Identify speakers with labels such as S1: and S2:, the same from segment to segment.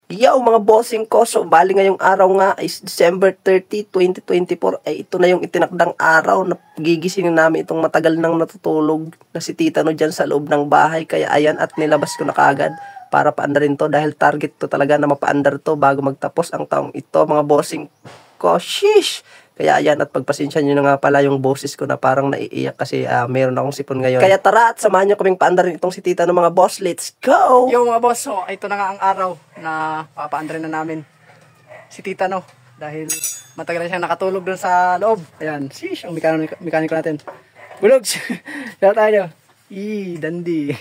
S1: Yo mga bossing ko, so bali ngayong araw nga is December 30, 2024 ay ito na yung itinakdang araw na gigisingin namin itong matagal nang natutulog na si Tita no dyan sa loob ng bahay. Kaya ayan, at nilabas ko na kaagad para paandarin to dahil target to talaga na mapaandar to bago magtapos ang taong ito mga bossing ko. Sheesh! Kaya ayan, at pagpasensya nyo na nga pala yung boses ko na parang naiiyak kasi meron akong sipon ngayon. Kaya tara at samahan nyo kaming paandarin itong si Tita ng mga boss. Let's go!
S2: Yo mga boss, so ito na nga ang araw na papaandarin na namin si Tita no. Dahil matagal na siyang nakatulog dun sa loob. Ayan, sheesh, ang mekaniko natin. Bulogs! Dala tayo. Dandi.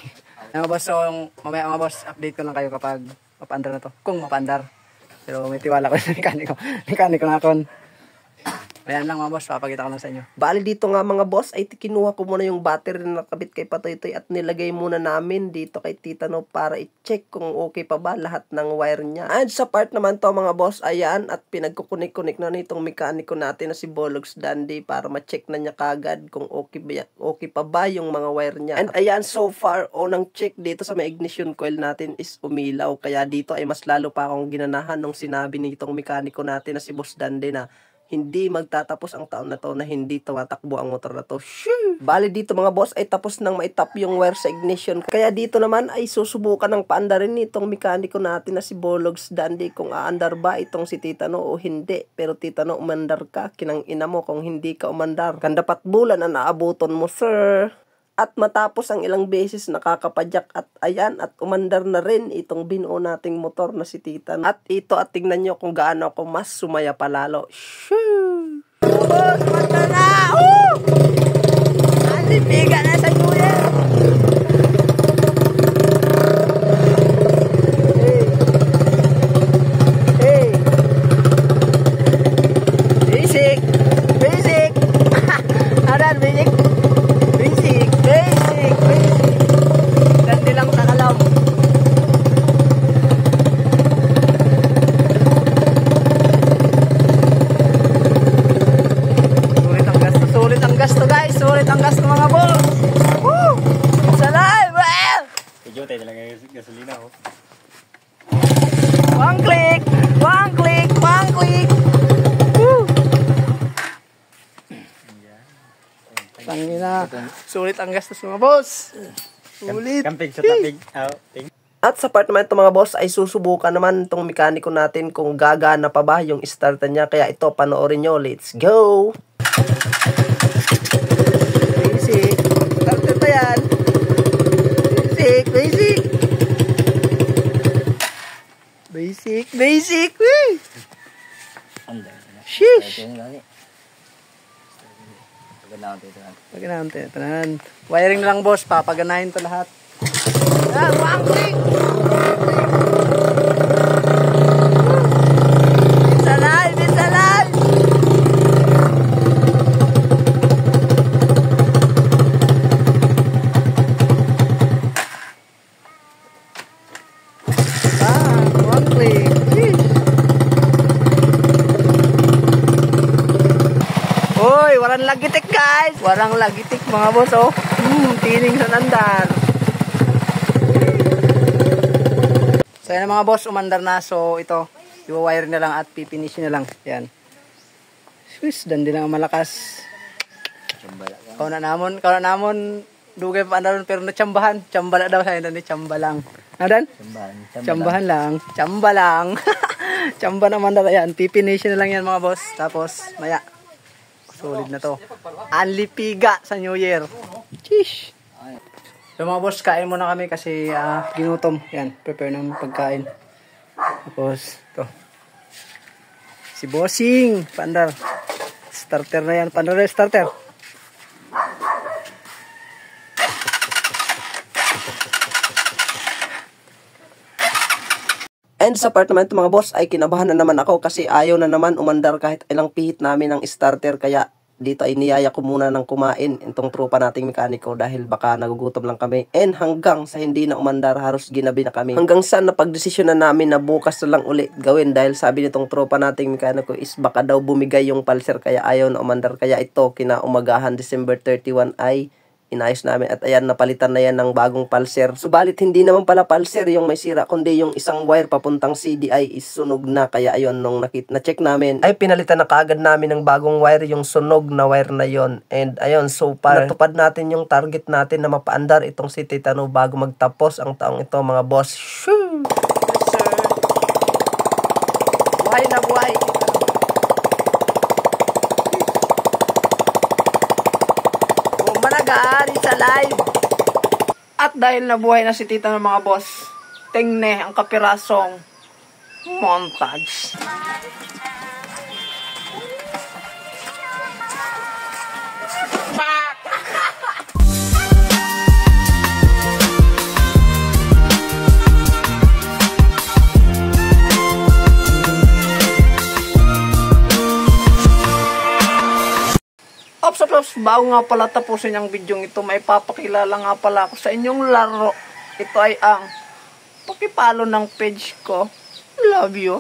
S2: Mga boss, so mamaya mga boss, update ko lang kayo kapag mapaandar na to. Kung mapaandar. Pero may tiwala ko sa mekaniko. Mekaniko na ako. Ayan lang mga boss, papakita ko lang sa inyo.
S1: Bali dito nga mga boss, ay kinuha ko muna yung battery na nakabit kay Patoytoy at nilagay muna namin dito kay Tita no para i-check kung okay pa ba lahat ng wire niya. And sa part naman to mga boss, ayan, at pinagkukunik-kunik na nitong mekaniko natin na si Bologs Dandy para ma-check na niya kagad kung okay pa ba yung mga wire niya. And ayan, so far, unang check dito sa may ignition coil natin is umilaw. Kaya dito ay mas lalo pa akong ginanahan nung sinabi nitong mekaniko natin na si Boss Dandy na hindi magtatapos ang taon na to na hindi tumatakbo ang motor na to. Shoo! Bali dito mga boss ay tapos nang maitap yung wire sa ignition. Kaya dito naman ay susubukan ng paandarin nitong mekaniko natin na si Bologs Dandy kung aandar ba itong si Tita no o hindi. Pero Tita no, umandar ka. Kinang ina mo kung hindi ka umandar. Kandapat bulan ang naabuton mo, sir. At matapos ang ilang beses nakakapadyak at ayan at umandar na rin itong binuo nating motor na si Tita. At ito at tingnan nyo kung gaano ako mas sumaya palalo. Shoo! Boss, umandar na! Alipiga na sa kuya! Hey! Basic! Basic! Aran, basic! Basic! Gandi lang sa kalam. Sulit ang gasto guys. Sulit ang gasto mga boss. Woo! Salay!
S3: Medyo tayo talaga gasolina ho.
S1: One click! One click! One click! Woo!
S2: Tangina. Sulit ang gastos mga boss. Sulit.
S3: Kamping sa tapig.
S1: At sa part naman ito mga boss ay susubukan naman itong mekaniko natin kung gagana pa ba yung starter niya. Kaya ito panoorin nyo. Let's go! Basic. Starter pa yan. Basic. Basic. Basic. Basic. Wee! Sheesh.
S2: Paganahan tayo. Tanan. Wiring lang boss. Papaganahin to lahat.
S1: One click. Bisalay. Bisalay.
S2: One click. Hoy, walang lagitik guys. Walang lagitik mga boss oh. Tining sa nandar. So yan mga boss, umandar na. So ito, i-wire na lang at pipinish na lang. Yan. Swiss, dandi lang ang malakas. Kau na namon, dugay pa andaron pero natsambahan. Tsambala daw sa ni tsamba lang. Nadan? Tsambahan lang. Tsamba lang. Tsamba naman daw yan. Pipinish na lang yan mga boss. Tapos, maya. Solid na to. Anlipiga sa New Year. Cheesh. So mga boss, kain muna kami kasi ginutom. Yan, prepare ng pagkain. Tapos, ito. Si Bossing, pandar. Starter na yan. Pandar na starter.
S1: And sa part naman ito mga boss ay kinabahan na naman ako kasi ayaw na naman umandar kahit ilang pihit namin ng starter. Kaya dito ay niyaya ko muna ng kumain itong tropa nating mekaniko dahil baka nagugutom lang kami. And hanggang sa hindi na umandar, halos ginabi na kami. Hanggang sa napagdesisyon na namin na bukas na lang ulit gawin dahil sabi nitong tropa nating mekaniko is baka daw bumigay yung pulser kaya ayaw na umandar. Kaya ito, kinaumagahan December 31 ay inayos namin at ayan, napalitan na yan ng bagong pulser. Subalit hindi naman pala pulser yung may sira, kundi yung isang wire papuntang CDI is sunog na. Kaya ayun, nung na-check namin ay pinalitan na kaagad namin ng bagong wire yung sunog na wire na yon. And ayun, so para natupad natin yung target natin na mapaandar itong si Titano bago magtapos ang taong ito mga boss. Shoo!
S2: Yes, sir. Buhay na buhay. Bumanagaan sa live. At dahil nabuhay na si Tita ng mga boss, tingne ang kapirasong montage. Ops, bago nga pala tapusin ang video ito, may papakilala nga pala ako sa inyong laro. Ito ay ang pakipalo ng page ko. Love you.